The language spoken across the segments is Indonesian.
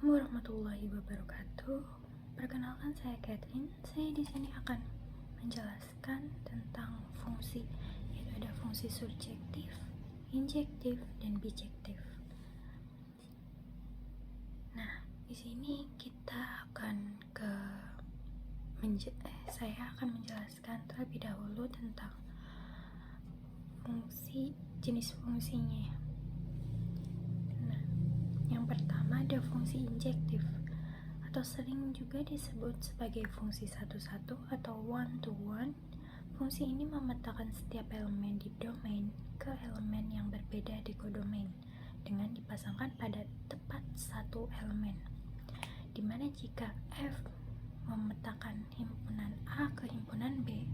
Assalamualaikum warahmatullahi wabarakatuh. Perkenalkan, saya Catherine. Saya di sini akan menjelaskan tentang fungsi, yaitu ada fungsi surjektif, injektif, dan bijektif. Nah, di sini saya akan menjelaskan terlebih dahulu tentang fungsi, jenis fungsinya. Nah, yang pertama ada fungsi injektif, atau sering juga disebut sebagai fungsi satu-satu atau one-to-one. Fungsi ini memetakan setiap elemen di domain ke elemen yang berbeda di kodomain dengan dipasangkan pada tepat satu elemen, dimana jika F memetakan himpunan A ke himpunan B,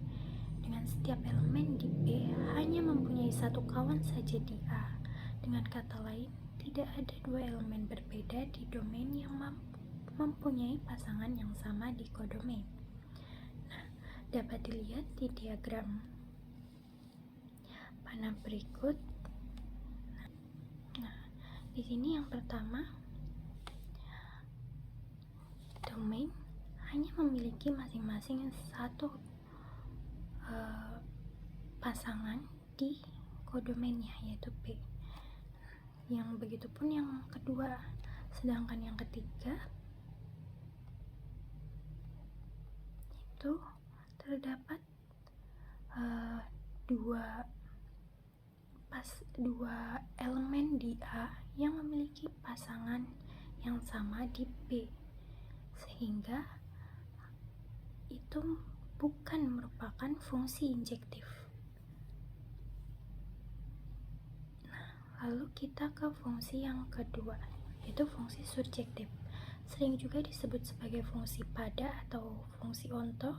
dengan setiap elemen di B hanya mempunyai satu kawan saja di A. Dengan kata lain, tidak ada dua elemen berbeda di domain yang mempunyai pasangan yang sama di kodomain. Nah, dapat dilihat di diagram panah berikut. Nah, di sini yang pertama, domain hanya memiliki masing-masing satu pasangan di kodomainnya, yaitu B. Yang begitupun yang kedua, sedangkan yang ketiga itu terdapat dua elemen di A yang memiliki pasangan yang sama di B, sehingga itu bukan merupakan fungsi injektif. Nah, lalu kita ke fungsi yang kedua, yaitu fungsi surjektif. Sering juga disebut sebagai fungsi pada atau fungsi ontoh.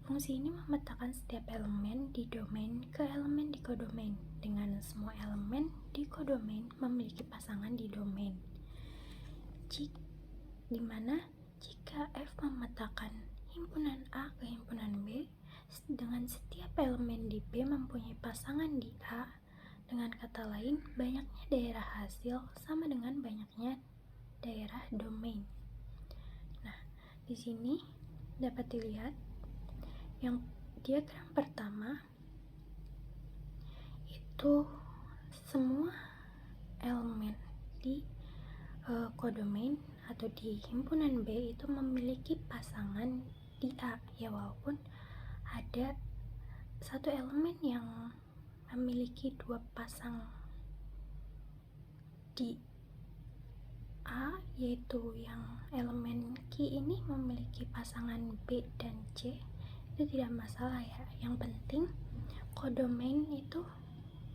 Fungsi ini memetakan setiap elemen di domain ke elemen di kodomain, dengan semua elemen di kodomain memiliki pasangan di domain. Dimana jika F memetakan himpunan A ke himpunan B, dengan setiap elemen di B mempunyai pasangan di A. Dengan kata lain, banyaknya daerah hasil sama dengan banyaknya daerah domain. Nah, di sini dapat dilihat yang diagram pertama itu semua elemen di kodomain atau di himpunan B itu memiliki pasangan di A, ya, walaupun ada satu elemen yang memiliki dua pasang di A, yaitu yang elemen Q ini memiliki pasangan B dan C. Itu tidak masalah, ya. Yang penting kodomain itu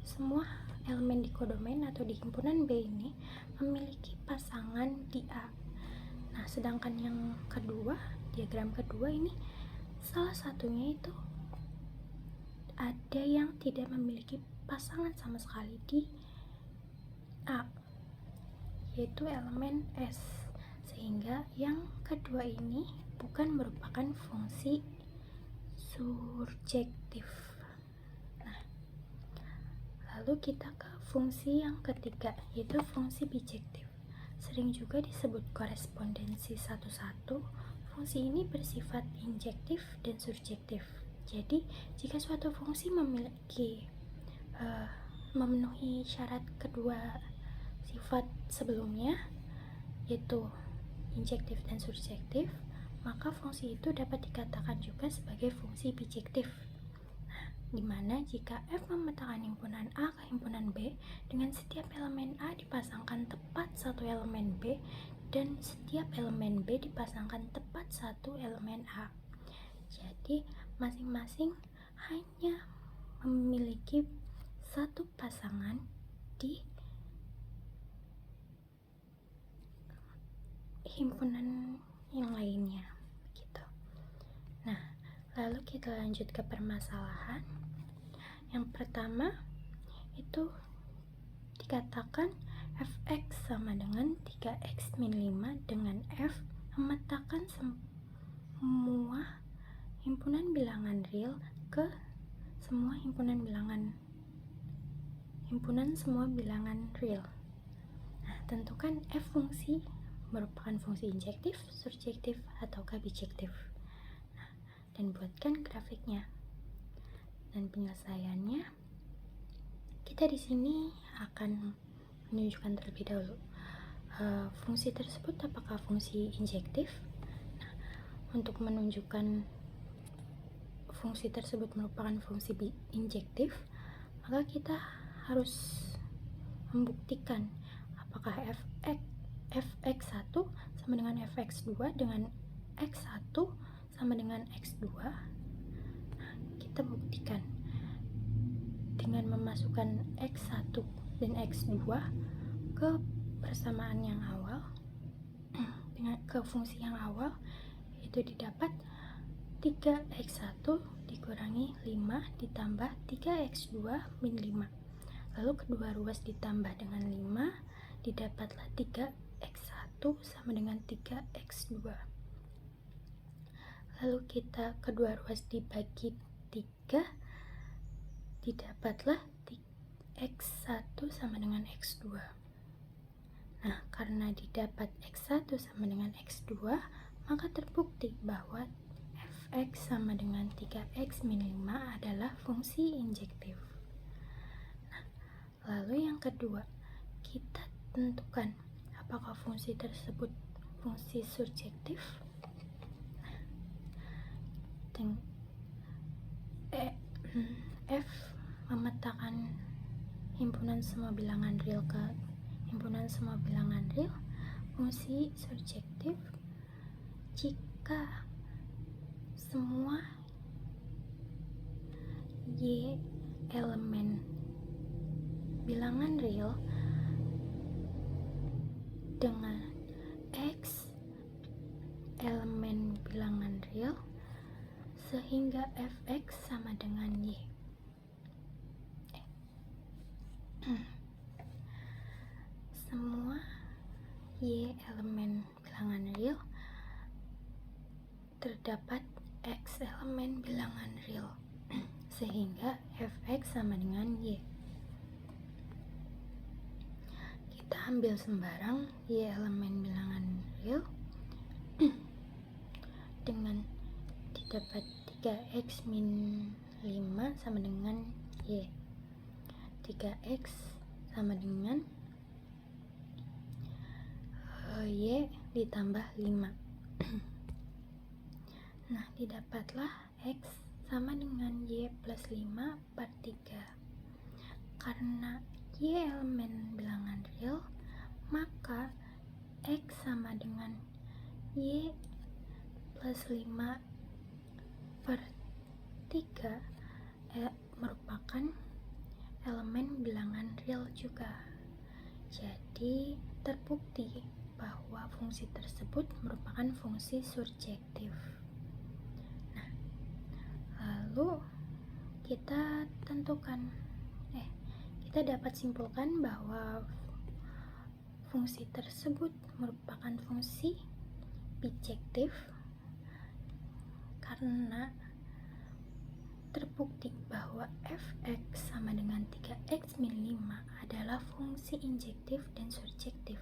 semua elemen di kodomain atau di himpunan B ini memiliki pasangan di A. Nah, sedangkan yang kedua, diagram kedua ini, salah satunya itu ada yang tidak memiliki pasangan sama sekali di A, yaitu elemen S, sehingga yang kedua ini bukan merupakan fungsi surjektif. Nah, lalu kita ke fungsi yang ketiga, yaitu fungsi bijektif. Sering juga disebut korespondensi satu-satu. Fungsi ini bersifat injektif dan surjektif. Jadi, jika suatu fungsi memenuhi syarat kedua sifat sebelumnya, yaitu injektif dan surjektif, maka fungsi itu dapat dikatakan juga sebagai fungsi bijektif. Nah, dimana jika F memetakan himpunan A ke himpunan B, dengan setiap elemen A dipasangkan tepat satu elemen B, dan setiap elemen B dipasangkan tepat satu elemen A. Jadi, masing-masing hanya memiliki satu pasangan di himpunan yang lainnya, gitu. Nah, lalu kita lanjut ke permasalahan. Yang pertama itu dikatakan fx sama dengan 3x min 5 dengan F memetakan semua himpunan bilangan real ke semua himpunan semua bilangan real. Nah, tentukan F fungsi merupakan fungsi injektif, surjektif, ataukah bijektif. Nah, dan buatkan grafiknya. Dan penyelesaiannya, kita di sini akan menunjukkan terlebih dahulu fungsi tersebut apakah fungsi injektif. Nah, untuk menunjukkan fungsi tersebut merupakan fungsi injektif, maka kita harus membuktikan apakah fx1 sama dengan fx2 dengan x1 sama dengan x2. Nah, kita buktikan dengan memasukkan x1 dan x2 ke persamaan yang awal, dengan ke fungsi yang awal, itu didapat 3x1 dikurangi 5 ditambah 3x2 min 5. Lalu kedua ruas ditambah dengan 5, didapatlah 3x1 sama dengan 3x2. Lalu kita kedua ruas dibagi 3, didapatlah x1 sama dengan x2. Nah, karena didapat x1 sama dengan x2, maka terbukti bahwa fx sama dengan 3x min 5 adalah fungsi injektif. Nah, lalu yang kedua, kita tentukan apakah fungsi tersebut fungsi surjektif. F memetakan himpunan semua bilangan real ke himpunan semua bilangan real, fungsi surjektif jika semua y elemen bilangan real dengan x elemen bilangan real sehingga fx sama dengan y. Semua y elemen bilangan real terdapat x elemen bilangan real sehingga fx sama dengan y. Kita ambil sembarang y elemen bilangan real dengan didapat 3x min 5 sama dengan y. 3x sama dengan y ditambah 5. Nah, didapatlah x sama dengan y plus 5 per 3. Karena y elemen bilangan real, maka x sama dengan y plus 5 per 3 merupakan elemen bilangan real juga. Jadi terbukti bahwa fungsi tersebut merupakan fungsi surjektif. Nah, lalu kita tentukan kita dapat simpulkan bahwa fungsi tersebut merupakan fungsi bijektif karena terbukti bahwa fx sama dengan 3x min 5 adalah fungsi injektif dan surjektif.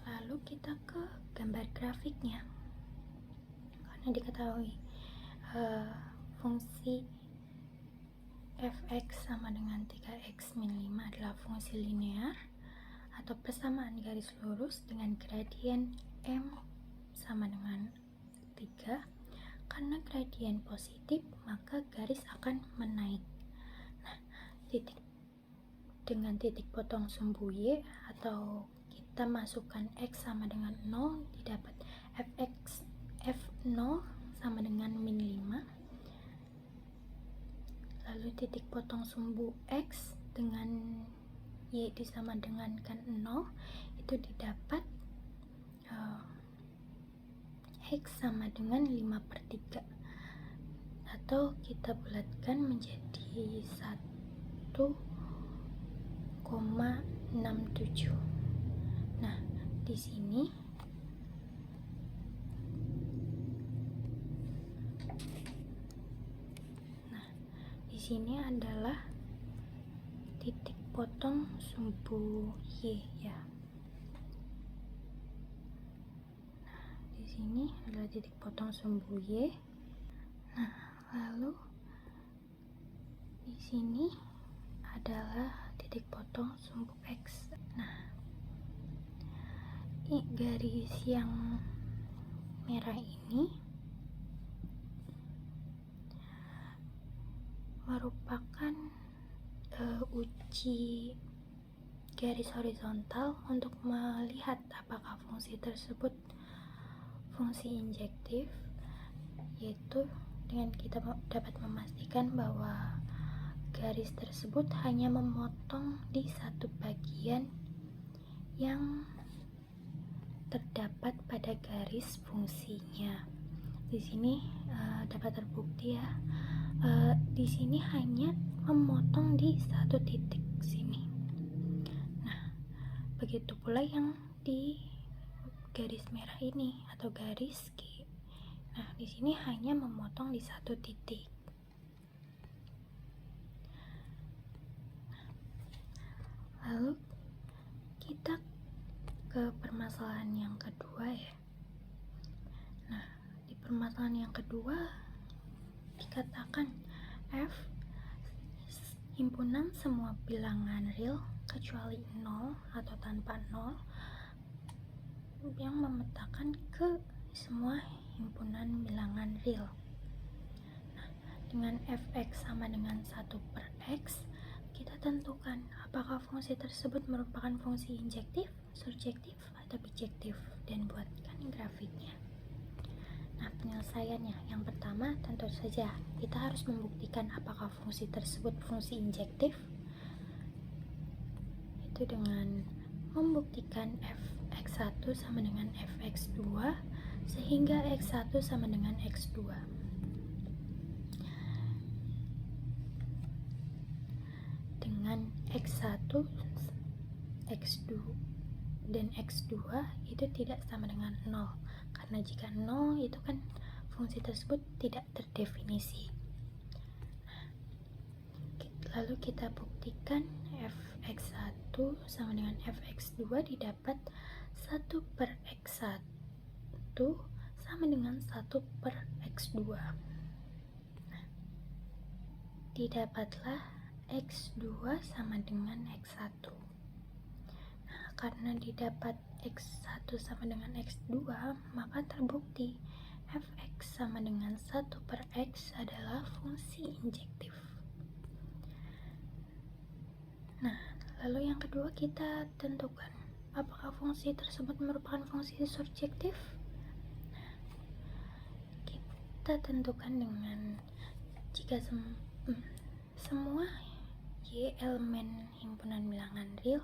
Lalu kita ke gambar grafiknya. Karena diketahui fungsi fx sama dengan 3x min 5 adalah fungsi linear atau persamaan garis lurus dengan gradien m sama dengan 3. Karena gradien positif, maka garis akan menaik. Nah, dengan titik potong sumbu y, atau kita masukkan x sama dengan 0, didapat f0 sama dengan min 5. Lalu titik potong sumbu x dengan y disama dengankan 0, itu didapat x sama dengan 5 per 3, atau kita bulatkan menjadi 1,67. Nah, di sini adalah titik potong sumbu Y ya. Nah, di sini adalah titik potong sumbu Y. Nah, lalu di sini adalah titik potong sumbu X. Nah, ini garis yang merah ini merupakan uji garis horizontal untuk melihat apakah fungsi tersebut fungsi injektif, yaitu dengan kita dapat memastikan bahwa garis tersebut hanya memotong di satu bagian yang terdapat pada garis fungsinya. Di sini dapat terbukti ya, di sini hanya memotong di satu titik sini. Nah, begitu pula yang di garis merah ini atau garis G. Nah, di sini hanya memotong di satu titik. Lalu kita ke permasalahan yang kedua ya. Nah, di permasalahan yang kedua dikatakan F himpunan semua bilangan real kecuali 0 atau tanpa 0 yang memetakan ke semua himpunan bilangan real. Nah, dengan fx sama dengan 1/x, kita tentukan apakah fungsi tersebut merupakan fungsi injektif, surjektif, atau bijektif, dan buatkan grafiknya. Nah, penyelesaiannya yang pertama tentu saja kita harus membuktikan apakah fungsi tersebut fungsi injektif, itu dengan membuktikan fx1 sama dengan fx2 sehingga x1 sama dengan x2. Dengan x1, x2 dan x2 itu tidak sama dengan 0, karena jika 0 itu kan fungsi tersebut tidak terdefinisi. Lalu kita buktikan fx1 sama dengan fx2 didapat 1/x1 sama dengan 1/x2. Nah, didapatlah x2 sama dengan x1. Nah, karena didapat x1 sama dengan x2, maka terbukti fx sama dengan 1/x adalah fungsi injektif. Nah, lalu yang kedua kita tentukan apakah fungsi tersebut merupakan fungsi surjektif. Kita tentukan dengan jika semua Y elemen himpunan bilangan real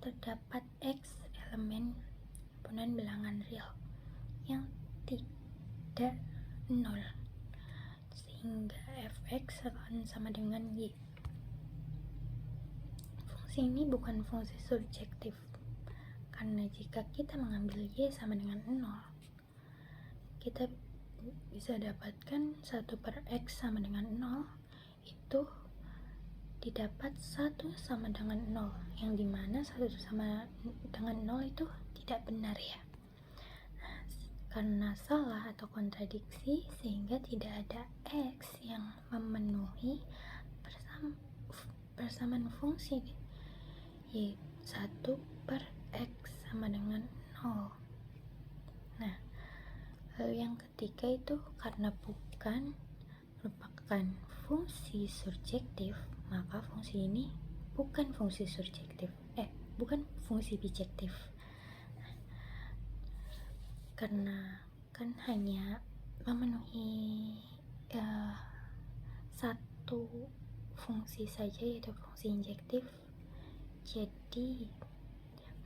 terdapat X elemen himpunan bilangan real yang tidak 0, sehingga fx akan sama dengan Y. Fungsi ini bukan fungsi surjektif, karena jika kita mengambil Y sama dengan 0, kita bisa dapatkan 1/x sama dengan 0 itu didapat 1 sama dengan 0, yang dimana 1 sama dengan 0 itu tidak benar ya, karena salah atau kontradiksi, sehingga tidak ada X yang memenuhi persamaan fungsi Y 1/x sama dengan 0. Nah, lalu yang ketiga itu karena bukan merupakan fungsi surjektif, maka fungsi ini bukan fungsi surjektif, bukan fungsi bijektif. Karena kan hanya memenuhi satu fungsi saja, yaitu fungsi injektif, jadi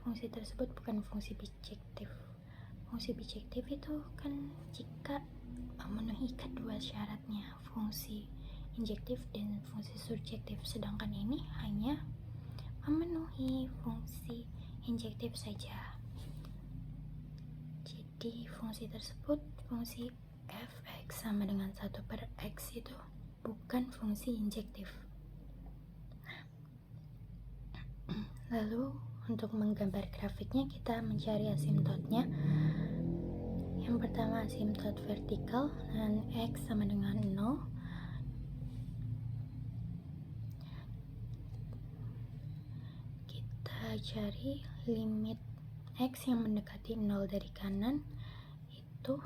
fungsi tersebut bukan fungsi bijektif. Fungsi bijektif itu kan jika memenuhi kedua syaratnya, fungsi injektif dan fungsi surjektif, sedangkan ini hanya memenuhi fungsi injektif saja. Jadi fungsi tersebut, fungsi fx sama dengan 1/x itu bukan fungsi injektif. Nah, Lalu untuk menggambar grafiknya kita mencari asimptotnya. Yang pertama asimptot vertikal dengan X sama dengan 0. Kita cari limit X yang mendekati 0 dari kanan, itu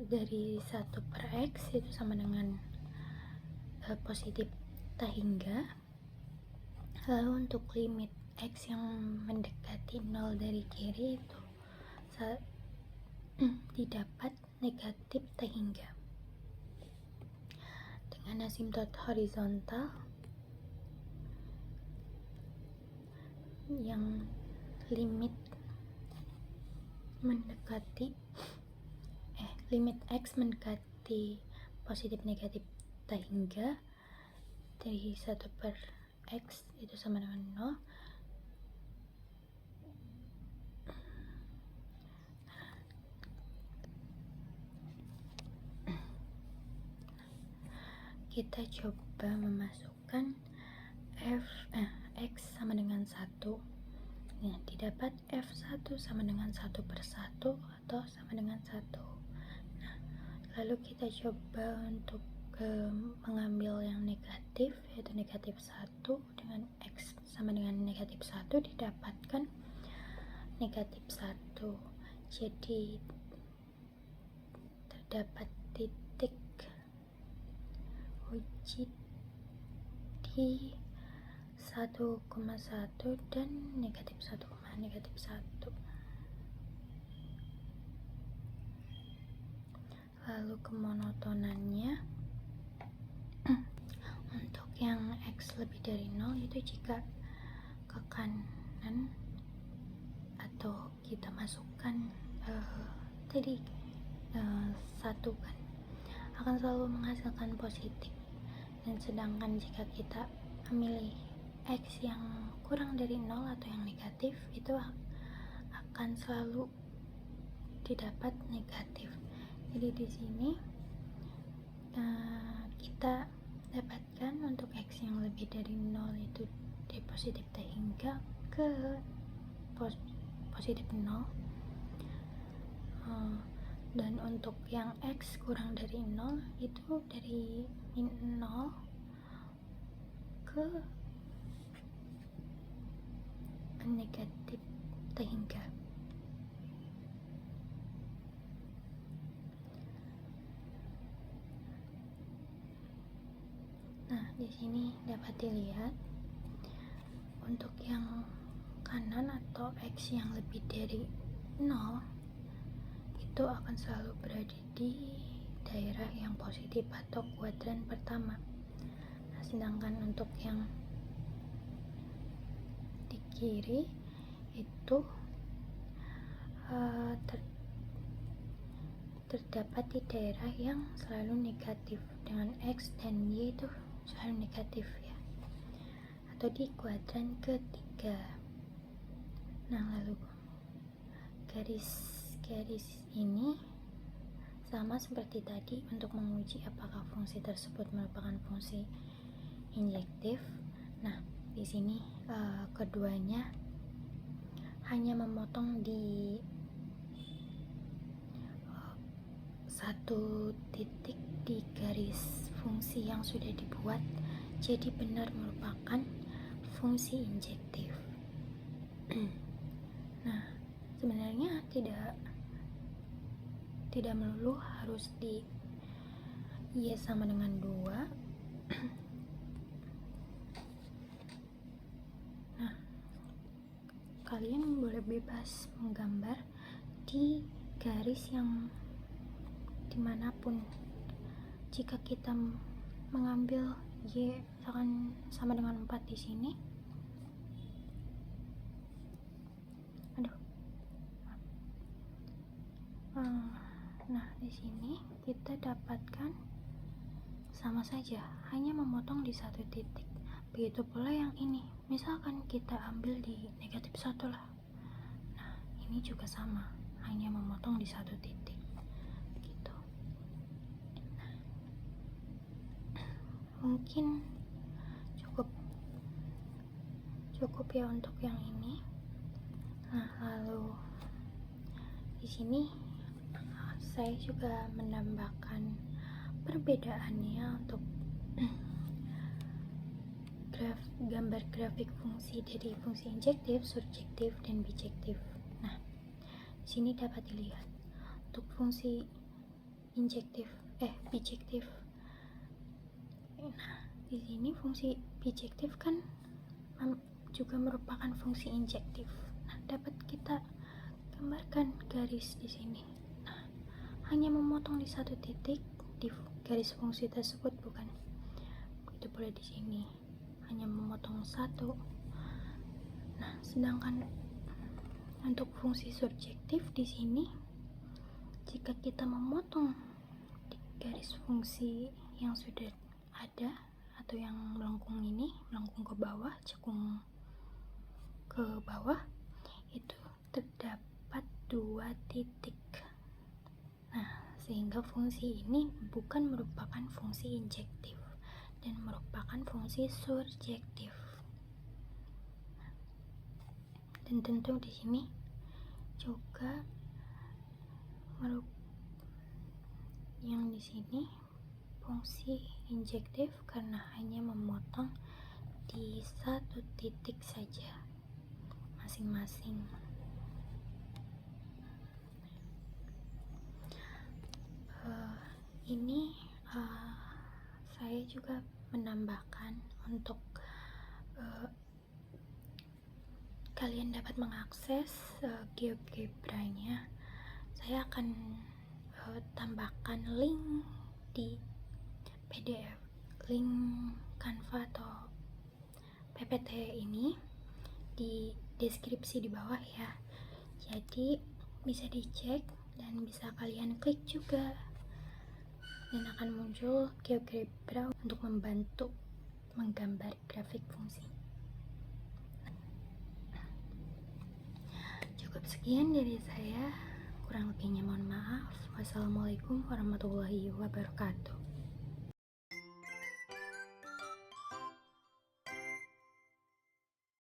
dari 1 per X itu sama dengan positif tahingga. Lalu untuk limit X yang mendekati 0 dari kiri itu didapat negatif tahingga. Dengan asimptot horizontal yang limit X mendekati positif negatif tahingga dari 1 per X itu sama dengan 0. Kita coba memasukkan X sama dengan 1. Nah, didapat F1 sama dengan 1 per 1 atau sama dengan 1. Nah, lalu kita coba untuk mengambil yang negatif, yaitu negatif 1 dengan X sama dengan negatif 1, didapatkan negatif 1. Jadi terdapat titik uji di 1,1 dan negatif 1, negatif 1. Lalu kemonotonannya untuk yang X lebih dari 0 itu jika ke kanan atau kita masukkan tadi 1 kan akan selalu menghasilkan positif, dan sedangkan jika kita memilih X yang kurang dari 0 atau yang negatif itu akan selalu didapat negatif. Jadi di sini kita dapatkan untuk X yang lebih dari 0 itu dari positif tahingga ke positif 0, dan untuk yang X kurang dari 0 itu dari min 0 ke negatif tahingga. Nah, di sini dapat dilihat untuk yang kanan atau X yang lebih dari 0 itu akan selalu berada di daerah yang positif atau kuadran pertama. Nah, sedangkan untuk yang di kiri itu terdapat di daerah yang selalu negatif, dengan X dan Y itu selalu negatif ya, atau di kuadran ketiga. Nah, lalu garis ini sama seperti tadi untuk menguji apakah fungsi tersebut merupakan fungsi injektif. Nah, di sini keduanya hanya memotong di satu titik di garis fungsi yang sudah dibuat, jadi benar merupakan fungsi injektif. Nah, sebenarnya tidak melulu harus di Y sama dengan 2. Nah, kalian boleh bebas menggambar di garis yang dimanapun. Jika kita mengambil Y misalkan sama dengan 4 di sini, nah di sini kita dapatkan sama saja, hanya memotong di satu titik. Begitu pula yang ini, misalkan kita ambil di negatif 1 lah. Nah, ini juga sama, hanya memotong di satu titik gitu. Nah, mungkin cukup cukup ya untuk yang ini. Nah, lalu di sini saya juga menambahkan perbedaannya untuk gambar grafik fungsi dari fungsi injektif, surjektif, dan bijektif. Nah, di sini dapat dilihat untuk fungsi bijektif. Nah, di sini fungsi bijektif kan juga merupakan fungsi injektif. Nah, dapat kita gambarkan garis di sini. Nah, hanya memotong di satu titik di garis fungsi tersebut, bukan? Itu boleh di sini hanya memotong satu. Nah, sedangkan untuk fungsi surjektif di sini, jika kita memotong di garis fungsi yang sudah ada atau yang melengkung ke bawah, cekung ke bawah, itu terdapat 2 titik. Nah, sehingga fungsi ini bukan merupakan fungsi injektif dan merupakan fungsi surjektif. Dan tentu di sini juga yang di sini fungsi injektif karena hanya memotong di satu titik saja masing-masing. Ini saya juga menambahkan untuk kalian dapat mengakses GeoGebra-nya. Saya akan tambahkan link di PDF, link Canva atau PPT ini di deskripsi di bawah ya. Jadi bisa dicek dan bisa kalian klik juga, dan akan muncul GeoGebra untuk membantu menggambar grafik fungsi. Cukup sekian dari saya, kurang lebihnya mohon maaf. Wassalamualaikum warahmatullahi wabarakatuh.